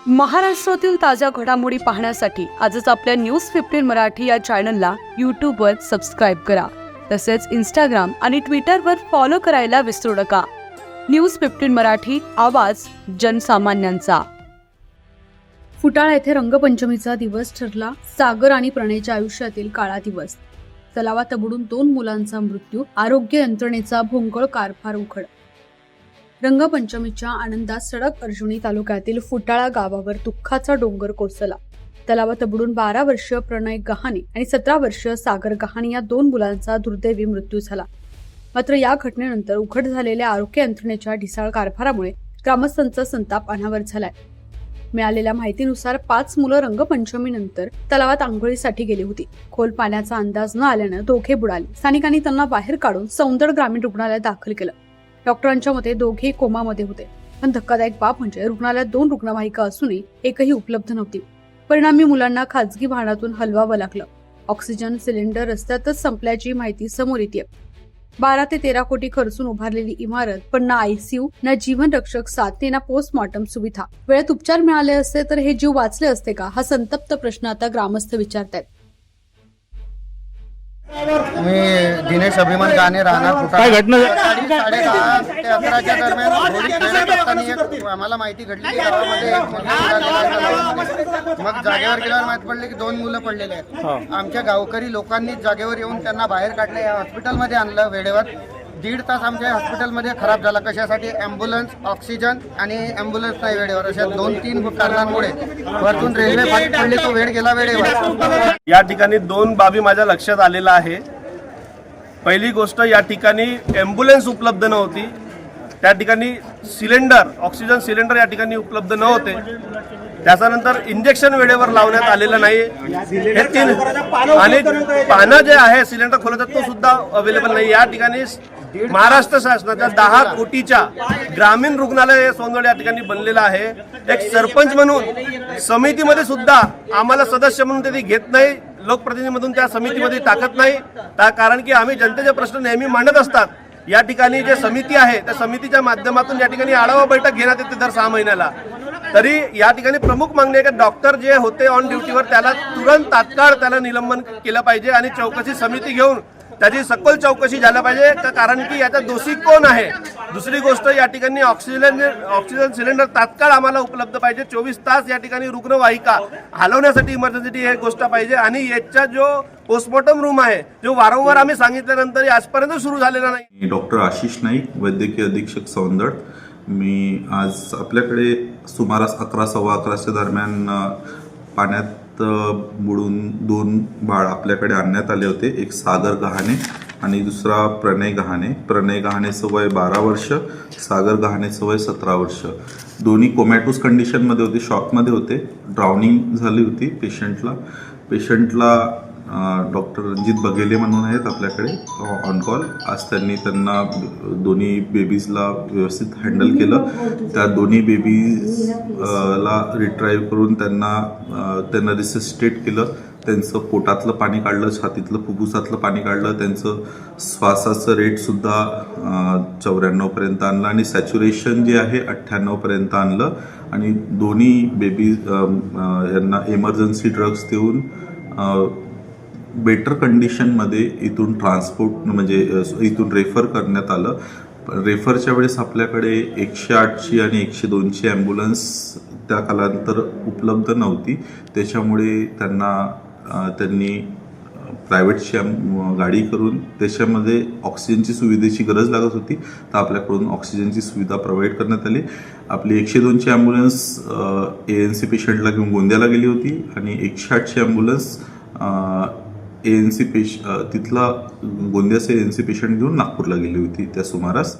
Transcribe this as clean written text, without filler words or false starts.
महाराष्ट्रातील ताज्या घडामोडी पाहण्यासाठी आजच आपल्या न्यूज 15 मराठी या चॅनलला यूट्यूबवर सबस्क्राईब करा. तसेच इंस्टाग्राम आणि ट्विटरवर फॉलो करायला विसरू नका. न्यूज 15 मराठी, आवाज जनसामान्यांचा. फुटाळा येथे रंगपंचमीचा दिवस ठरला सागर आणि प्रणयच्या आयुष्यातील काळा दिवस. तलावात बुडून 2 मुलांचा मृत्यू, आरोग्य यंत्रणेचा भोंगळ कारभार उघड. रंगपंचमीच्या आनंदात सडक अर्जुनी तालुक्यातील फुटाळा गावावर दुःखाचा डोंगर कोसळला. तलावात बुडून 12 वर्षीय प्रणय गहाणे आणि 17 वर्षीय सागर गहाणे या 2 मुलांचा दुर्दैवी मृत्यू झाला. मात्र या घटनेनंतर उघड झालेल्या आरोग्य यंत्रणेच्या ढिसाळ कारभारामुळे ग्रामस्थांचा संताप अनावर झालाय. मिळालेल्या माहितीनुसार 5 मुलं रंगपंचमीनंतर तलावात आंघोळीसाठी गेली होती. खोल पाण्याचा अंदाज न आल्यानं दोघे बुडाले. स्थानिकांनी त्यांना बाहेर काढून सौंदड ग्रामीण रुग्णालयात दाखल केलं. डॉक्टरांच्या मते दोघे कोमामध्ये होते. पण धक्कादायक बाब म्हणजे रुग्णालयात 2 रुग्णवाहिका असूनही एकही उपलब्ध नव्हती. परिणामी मुलांना खासगी वाहनातून हलवावं लागलं. ऑक्सिजन सिलेंडर रस्त्यातच संपल्याची माहिती समोर येते. 12 ते 13 कोटी खर्चून उभारलेली इमारत, पण ना आयसीयू, ना जीवन रक्षक साथ, ना पोस्टमॉर्टम सुविधा. वेळेत उपचार मिळाले असते तर हे जीव वाचले असते का, हा संतप्त प्रश्न आता ग्रामस्थ विचारतायत. मी दिनेश अभिमान गाणे राहणार काय घटना 10:30 ते 11च्या दरम्यान होळी खेळत असताना एक आम्हाला माहिती घडली की गावामध्ये एक मुलगा उडालेला आहे तलावामध्ये. मग जागेवर गेल्यावर माहिती पडले की 2 मुलं पडलेले आहेत. आमच्या गावकरी लोकांनी जागेवर येऊन त्यांना बाहेर काढले. या हॉस्पिटलमध्ये आणलं. वेळेवर 1.5 तास आमच्या हॉस्पिटलमध्ये खराब झाला. कशासाठी? ॲम्ब्युलन्स, ऑक्सिजन आणि ॲम्ब्युलन्स नाही वेळेवर. अशा 2-3 कारणांमुळे वरतून रेल्वे बंद पडली, तो वेळ गेला वेळेवर. या ठिकाणी 2 बाबी माझ्या लक्षात आलेल्या आहे. पहिली गोष्ट, या ठिकाणी ॲम्ब्युलन्स उपलब्ध नव्हती. त्या ठिकाणी सिलेंडर, ऑक्सिजन सिलेंडर या ठिकाणी उपलब्ध नव्हते. त्याच्यानंतर इंजेक्शन वेळेवर लावण्यात आलेलं नाही. हे 3 आणि पानं जे आहे सिलेंडर खोलतात तो सुद्धा अवेलेबल नाही. या ठिकाणी महाराष्ट्र शासनाच्या 10 कोटीच्या ग्रामीण रुग्णालय सोंदड या ठिकाणी बनलेलं आहे. एक सरपंच म्हणून समितीमध्ये सुद्धा आम्हाला सदस्य म्हणून ते घेत नाही. लोकप्रतिनिधीमधून त्या समितीमध्ये टाकत नाही. कारण की आम्ही जनतेचे प्रश्न नेहमी मांडत असतात. या ठिकाणी जे समिती आहे त्या समितीच्या माध्यमातून या ठिकाणी आढावा बैठक घेण्यात येते दर 6 महिन्याला. तरी या ठिकाणी प्रमुख मागणी आहे की डॉक्टर जे होते ऑन ड्युटीवर त्याला तुरंत तात्काळ त्याला निलंबन केलं पाहिजे आणि चौकशी समिती घेऊन त्याची सखोल चौकशी झाली पाहिजे. कारण की याचा दोषी कोण आहे. दुसरी गोष्ट, या ठिकाणी ऑक्सिजन सिलेंडर तात्काळ आम्हाला उपलब्ध पाहिजे. 24 तास या ठिकाणी रुग्णवाहिका हलवण्यासाठी इमर्जन्सी हे गोष्ट पाहिजे. आणि याचा जो पोस्टमॉर्टम रूम आहे जो वारंवार आम्ही सांगितल्यानंतर आजपर्यंत सुरू झालेला नाही. डॉक्टर आशिष नाईक, वैद्यकीय अधीक्षक सौंदड. मी आज आपल्याकडे सुमारास 11-11:15 दरम्यान पाण्यात बुडून 2 बाळ आपल्याकडे आणण्यात आले होते. एक सागर गहाणे आणि दुसरा प्रणय गहाणे. प्रणय गहाणेचं वय 12 वर्ष, सागर गहाणेचं वय 17 वर्ष. दोन्ही कोमॅटोस कंडिशनमध्ये होते, शॉकमध्ये होते. ड्राउनिंग झाली होती पेशंटला डॉक्टर रणजित बघेले म्हणून आहेत आपल्याकडे ऑन कॉल. आज त्यांना दोन्ही बेबीजला व्यवस्थित हँडल केलं. त्या दोन्ही बेबीजला रिट्राईव्ह करून त्यांना रिससिटेट केलं. त्यांचं पोटातलं पाणी काढलं, छातीतलं फुफ्फुसातलं पाणी काढलं. त्यांचं श्वासाचं रेटसुद्धा 94पर्यंत आणलं आणि सॅच्युरेशन जे आहे 98पर्यंत आणलं. आणि दोन्ही बेबीज यांना इमर्जन्सी ड्रग्स देऊन बेटर कंडिशनमध्ये इथून ट्रान्सपोर्ट म्हणजे इथून रेफर करण्यात आलं. रेफरच्या वेळेस आपल्याकडे 108ची आणि 102ची ॲम्ब्युलन्स त्या कालांतर उपलब्ध नव्हती. त्याच्यामुळे त्यांनी प्रायव्हेटची गाडी करून त्याच्यामध्ये ऑक्सिजनची सुविधेची गरज लागत होती. तर आपल्याकडून ऑक्सिजनची सुविधा प्रोव्हाइड करण्यात आली. आपली 102ची ॲम्ब्युलन्स ANC पेशंटला घेऊन गोंद्याला गेली होती आणि 108ची ॲम्ब्युलन्स ANC तिथला गोंद्याचे ANC पेशंट घेऊन नागपूरला गेली होती त्या सुमारास.